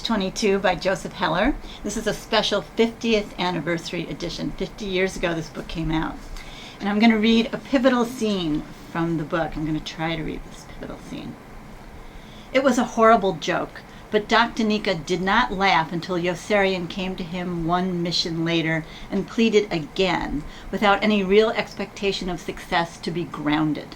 CATCH-22 by Joseph Heller. This is a special 50th anniversary edition. 50 years ago this book came out. And I'm going to read a pivotal scene from the book. I'm going to try to read this pivotal scene. It was a horrible joke, but Dr. Nika did not laugh until Yossarian came to him one mission later and pleaded again, without any real expectation of success, to be grounded.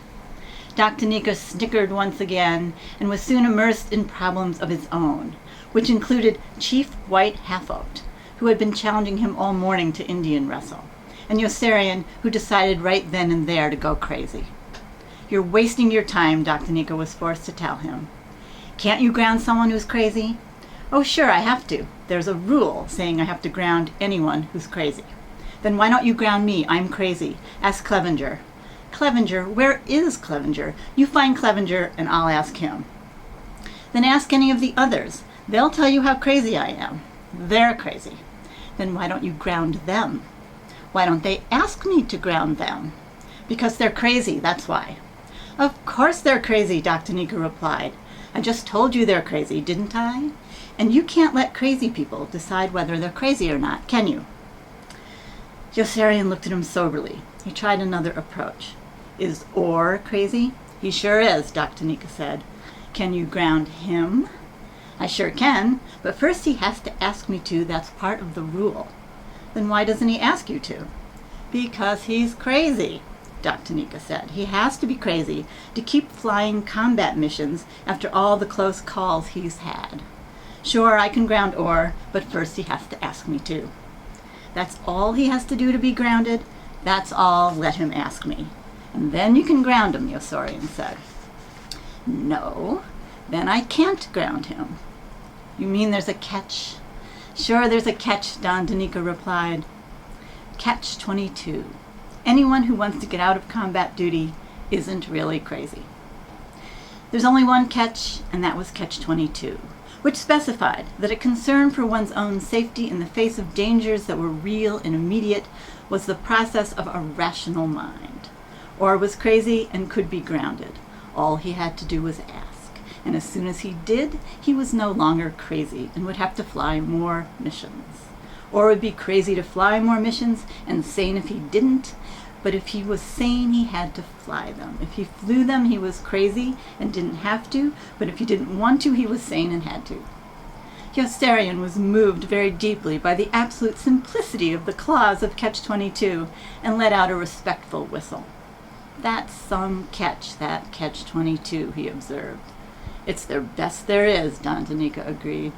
Dr. Nika snickered once again and was soon immersed in problems of his own, which included Chief White Half-Oat, who had been challenging him all morning to Indian wrestle, and Yossarian, who decided right then and there to go crazy. "You're wasting your time," Dr. Nika was forced to tell him. "Can't you ground someone who's crazy?" "Oh, sure, I have to. There's a rule saying I have to ground anyone who's crazy." "Then why don't you ground me? I'm crazy. Ask Clevenger." "Clevenger? Where is Clevenger? You find Clevenger and I'll ask him." "Then ask any of the others. They'll tell you how crazy I am." "They're crazy." "Then why don't you ground them?" "Why don't they ask me to ground them?" "Because they're crazy, that's why." "Of course they're crazy," Dr. Nika replied. "I just told you they're crazy, didn't I? And you can't let crazy people decide whether they're crazy or not, can you?" Yossarian looked at him soberly. He tried another approach. "Is Orr crazy?" "He sure is," Dr. Nika said. "Can you ground him?" "I sure can, but first he has to ask me to. That's part of the rule." "Then why doesn't he ask you to?" "Because he's crazy," Dr. Nika said. "He has to be crazy to keep flying combat missions after all the close calls he's had. Sure, I can ground Orr, but first he has to ask me to." "That's all he has to do to be grounded?" "That's all. Let him ask me. And then you can ground him," Yossarian said. "No, then I can't ground him." "You mean there's a catch?" "Sure, there's a catch," Donna Nika replied. CATCH-22. Anyone who wants to get out of combat duty isn't really crazy. There's only one catch, and that was CATCH-22, which specified that a concern for one's own safety in the face of dangers that were real and immediate was the process of a rational mind. Orr was crazy and could be grounded. All he had to do was ask. And as soon as he did, he was no longer crazy and would have to fly more missions. Orr would be crazy to fly more missions and sane if he didn't, but if he was sane, he had to fly them. If he flew them, he was crazy and didn't have to, but if he didn't want to, he was sane and had to. Yossarian was moved very deeply by the absolute simplicity of the clause of CATCH-22 and let out a respectful whistle. "That's some catch, that CATCH-22, he observed. "It's the best there is," Donna Nika agreed.